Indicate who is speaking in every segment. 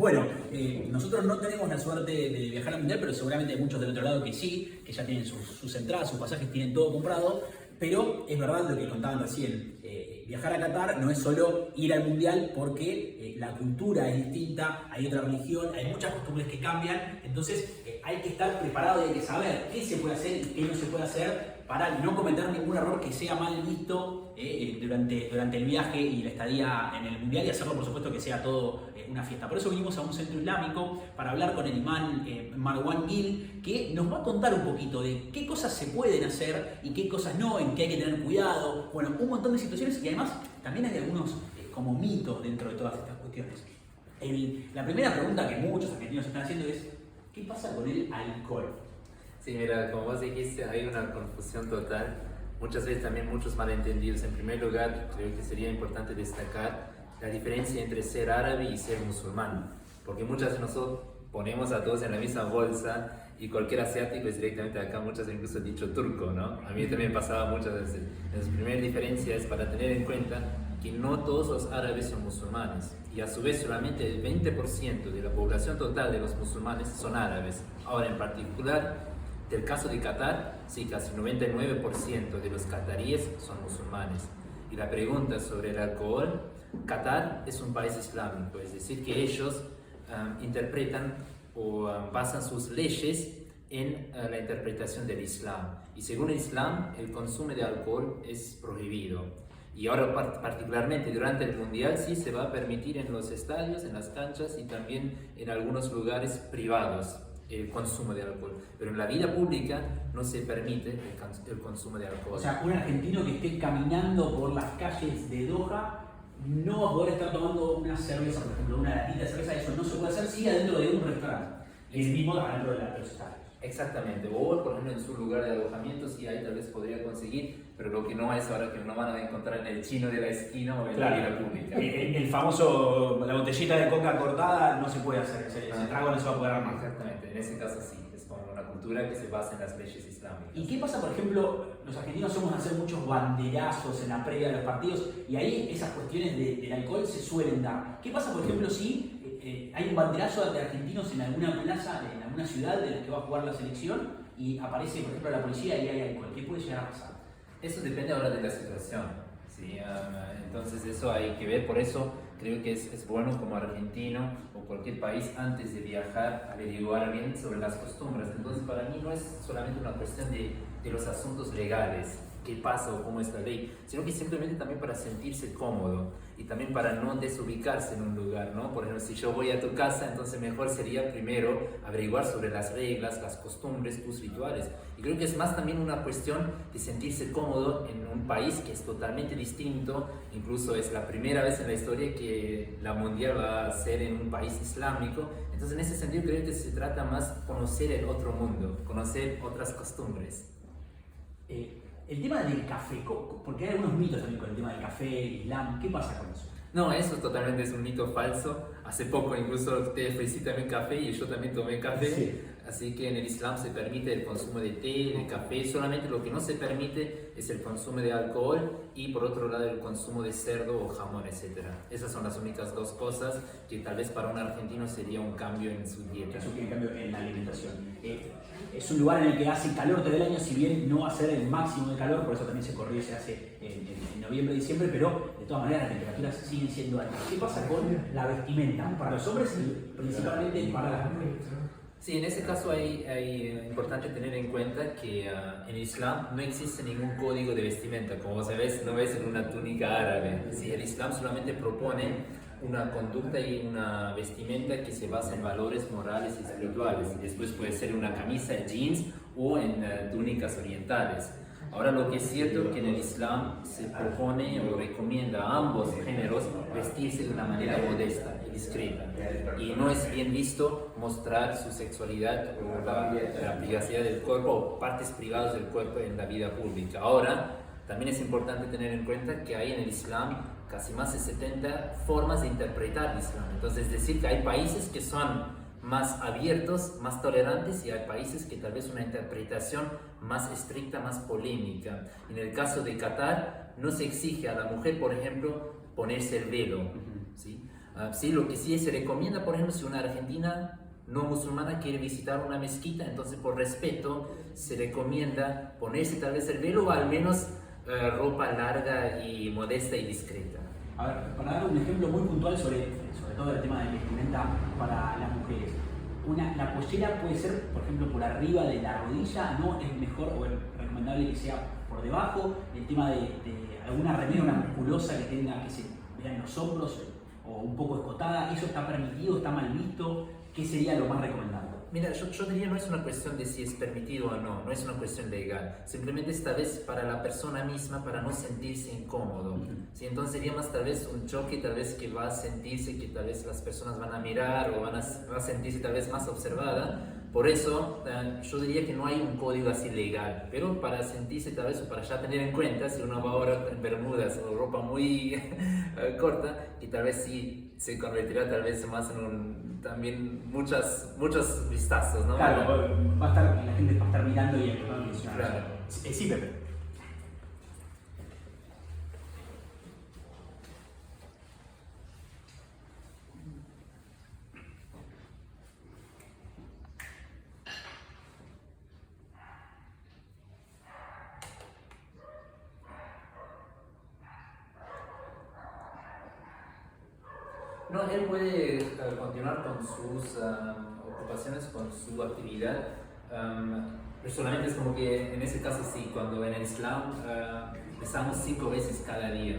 Speaker 1: Bueno, nosotros no tenemos la suerte de viajar al Mundial, pero seguramente hay muchos del otro lado que sí, que ya tienen sus entradas, sus pasajes, tienen todo comprado. Pero es verdad lo que contaban recién, viajar a Qatar no es solo ir al Mundial porque la cultura es distinta, hay otra religión, hay muchas costumbres que cambian, entonces hay que estar preparado y hay que saber qué se puede hacer y qué no se puede hacer para no cometer ningún error que sea mal visto durante el viaje y la estadía en el Mundial, y hacerlo por supuesto que sea todo una fiesta. Por eso vinimos a un centro islámico para hablar con el imán Marwan Gil, que nos va a contar un poquito de qué cosas se pueden hacer y qué cosas no, en qué hay que tener cuidado, bueno, un montón de situaciones, y además también hay algunos como mitos dentro de todas estas cuestiones. La primera pregunta que muchos argentinos están haciendo es, ¿qué pasa con el alcohol?
Speaker 2: Sí, mira, como vos dijiste, hay una confusión total. Muchas veces también muchos malentendidos. En primer lugar, creo que sería importante destacar la diferencia entre ser árabe y ser musulmán. Porque muchas veces nosotros ponemos a todos en la misma bolsa y cualquier asiático es directamente acá, muchas veces incluso dicho turco, ¿no? A mí también pasaba muchas veces. La primera diferencia es para tener en cuenta que no todos los árabes son musulmanes. Y a su vez solamente el 20% de la población total de los musulmanes son árabes. Ahora, en particular, del caso de Qatar, sí, casi 99% de los qataríes son musulmanes. Y la pregunta sobre el alcohol, Qatar es un país islámico, es decir, que ellos interpretan o basan sus leyes en la interpretación del Islam. Y según el Islam, el consumo de alcohol es prohibido. Y ahora particularmente durante el Mundial sí se va a permitir en los estadios, en las canchas y también en algunos lugares privados el consumo de alcohol, pero en la vida pública no se permite el consumo de alcohol.
Speaker 1: O sea, un argentino que esté caminando por las calles de Doha no va a poder estar tomando una cerveza, por ejemplo, una latita de cerveza, eso no se puede hacer, sí, adentro de un restaurante, y el mismo adentro de los estadios.
Speaker 2: Exactamente, o por ejemplo en su lugar de alojamiento, sí, ahí tal vez podría conseguir, pero lo que no es ahora que no van a encontrar en el chino de la esquina o en la vida pública.
Speaker 1: El famoso, la botellita de coca cortada no se puede hacer, ese trago no se va a poder armar.
Speaker 2: Exactamente, en ese caso sí, es como una cultura que se basa en las leyes islámicas.
Speaker 1: ¿Y qué pasa, por ejemplo, los argentinos somos de hacer muchos banderazos en la previa de los partidos y ahí esas cuestiones del alcohol se suelen dar? ¿Qué pasa, por ejemplo, si hay un banderazo de argentinos en alguna plaza, en alguna ciudad de la que va a jugar la selección y aparece, por ejemplo, la policía y hay alcohol? ¿Qué puede llegar a pasar?
Speaker 2: Eso depende ahora de la situación, ¿sí? Entonces eso hay que ver, por eso creo que es bueno como argentino o cualquier país antes de viajar averiguar bien sobre las costumbres. Entonces para mí no es solamente una cuestión de los asuntos legales, qué pasa o cómo es la ley, sino que simplemente también para sentirse cómodo y también para no desubicarse en un lugar, ¿no? Por ejemplo, si yo voy a tu casa, entonces mejor sería primero averiguar sobre las reglas, las costumbres, tus rituales. Y creo que es más también una cuestión de sentirse cómodo en un país que es totalmente distinto, incluso es la primera vez en la historia que la Mundial va a ser en un país islámico. Entonces en ese sentido creo que se trata más conocer el otro mundo, conocer otras costumbres.
Speaker 1: El tema del café, porque hay algunos mitos también con el tema del café, el islam, ¿qué pasa con eso?
Speaker 2: No, eso totalmente es un mito falso. Hace poco incluso te ofrecí también café y yo también tomé café. Sí. Así que en el Islam se permite el consumo de té, de café. Solamente lo que no se permite es el consumo de alcohol y por otro lado el consumo de cerdo o jamón, etc. Esas son las únicas dos cosas que tal vez para un argentino sería un cambio en su dieta.
Speaker 1: Es un cambio en la alimentación. Es un lugar en el que hace calor todo el año, si bien no va a ser el máximo de calor, por eso también se corrió y se hace en noviembre, diciembre, pero de todas maneras las temperaturas siguen siendo altas. ¿Qué pasa con la vestimenta para los hombres y principalmente para las mujeres?
Speaker 2: Sí, en ese caso hay importante tener en cuenta que en Islam no existe ningún código de vestimenta, como sabes, no ves en una túnica árabe. Sí, el Islam solamente propone una conducta y una vestimenta que se basa en valores morales y espirituales. Y después puede ser una camisa de jeans o en túnicas orientales. Ahora lo que es cierto es que en el Islam se propone o recomienda a ambos géneros vestirse de una manera modesta y discreta. Y no es bien visto mostrar su sexualidad o la privacidad del cuerpo o partes privadas del cuerpo en la vida pública. Ahora, también es importante tener en cuenta que hay en el Islam casi más de 70 formas de interpretar el Islam. Entonces, es decir, que hay países que son más abiertos, más tolerantes, y hay países que tal vez una interpretación más estricta, más polémica. En el caso de Qatar, no se exige a la mujer, por ejemplo, ponerse el velo, ¿sí? Sí, lo que sí se recomienda, por ejemplo, si una argentina no musulmana quiere visitar una mezquita, entonces por respeto se recomienda ponerse tal vez el velo o al menos ropa larga y modesta y discreta.
Speaker 1: A ver, para dar un ejemplo muy puntual sobre todo el tema de vestimenta para las mujeres. La pollera puede ser, por ejemplo, por arriba de la rodilla, no es mejor o es recomendable que sea por debajo. El tema de alguna remera, una musculosa que tenga, que se vean los hombros o un poco escotada, ¿eso está permitido, está mal visto? ¿Qué sería lo más recomendable?
Speaker 2: Mira, yo diría no es una cuestión de si es permitido o no, no es una cuestión legal. Simplemente esta vez para la persona misma, para no sentirse incómodo. ¿Sí? Entonces sería más tal vez un choque, tal vez que va a sentirse que tal vez las personas van a mirar o va a sentirse tal vez más observada. Por eso yo diría que no hay un código así legal, pero para sentirse tal vez o para ya tener en cuenta, si uno va ahora en bermudas o ropa muy corta, y tal vez sí se convertirá tal vez más en también muchos vistazos, ¿no?
Speaker 1: Claro, la gente va a estar mirando y empezando a mencionar.
Speaker 2: Claro.
Speaker 1: Sí, Pepe.
Speaker 2: No, él puede continuar con sus ocupaciones, con su actividad. Personalmente es como que en ese caso sí, cuando en el Islam rezamos 5 veces cada día.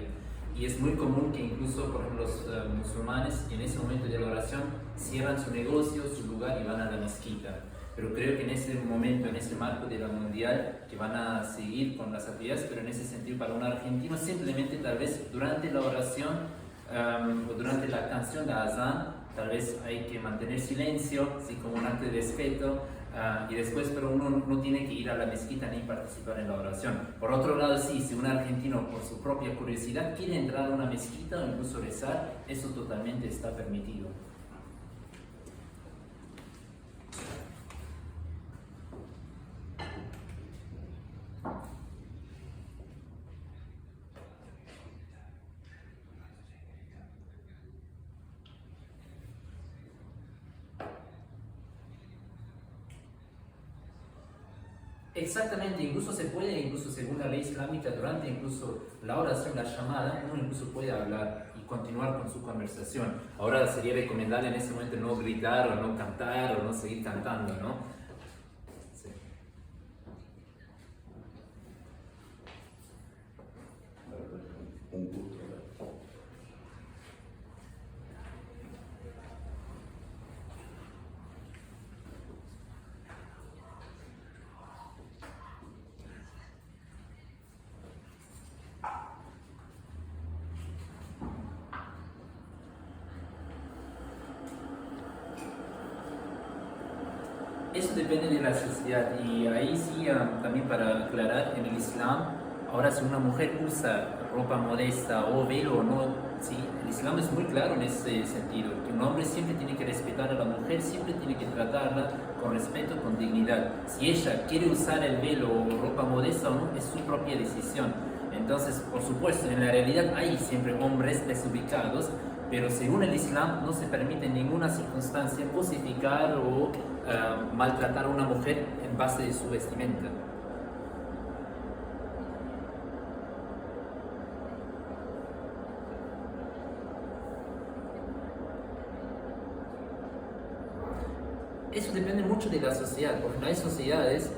Speaker 2: Y es muy común que incluso, por ejemplo, los musulmanes en ese momento de la oración cierran su negocio, su lugar y van a la mezquita. Pero creo que en ese momento, en ese marco de la mundial, que van a seguir con las actividades, pero en ese sentido para un argentino simplemente tal vez durante la oración o durante la canción de Azán, tal vez hay que mantener silencio, así como un acto de respeto, y después, pero uno no tiene que ir a la mezquita ni participar en la oración. Por otro lado, sí, si un argentino por su propia curiosidad quiere entrar a una mezquita o incluso rezar, eso totalmente está permitido. Exactamente, incluso se puede, incluso según la ley islámica, durante incluso la oración, la llamada, uno incluso puede hablar y continuar con su conversación. Ahora sería recomendable en ese momento no gritar o no cantar o no seguir cantando, ¿no? Sí.
Speaker 3: Un gusto.
Speaker 2: Eso depende de la sociedad y ahí sí, también para aclarar, en el Islam, ahora si una mujer usa ropa modesta o velo o no, sí, el Islam es muy claro en ese sentido, que un hombre siempre tiene que respetar a la mujer, siempre tiene que tratarla con respeto, con dignidad. Si ella quiere usar el velo o ropa modesta o no, es su propia decisión. Entonces, por supuesto, en la realidad hay siempre hombres desubicados, pero según el Islam no se permite en ninguna circunstancia cosificar o maltratar a una mujer en base de su vestimenta. Eso depende mucho de la sociedad, porque hay sociedades,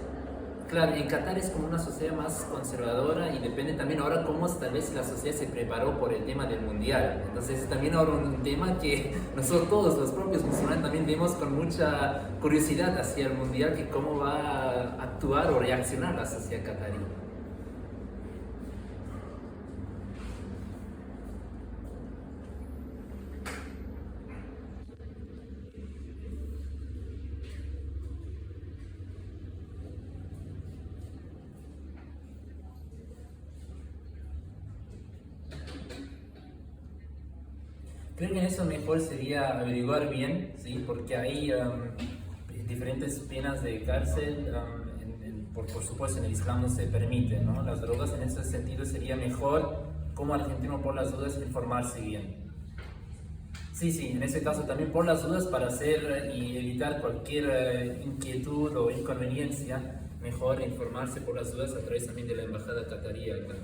Speaker 2: claro, en Qatar es como una sociedad más conservadora y depende también ahora cómo tal vez la sociedad se preparó por el tema del mundial. Entonces también ahora un tema que nosotros todos los propios musulmanes también vemos con mucha curiosidad hacia el mundial, que cómo va a actuar o reaccionar la sociedad qatarí. Creo que en eso mejor sería averiguar bien, ¿sí? Porque hay diferentes penas de cárcel, por supuesto en el Islam no se permite, ¿no? Las drogas en ese sentido sería mejor, como argentino por las dudas, informarse bien. Sí, sí, en ese caso también por las dudas para hacer y evitar cualquier inquietud o inconveniencia, mejor informarse por las dudas a través también de la embajada catarí acá.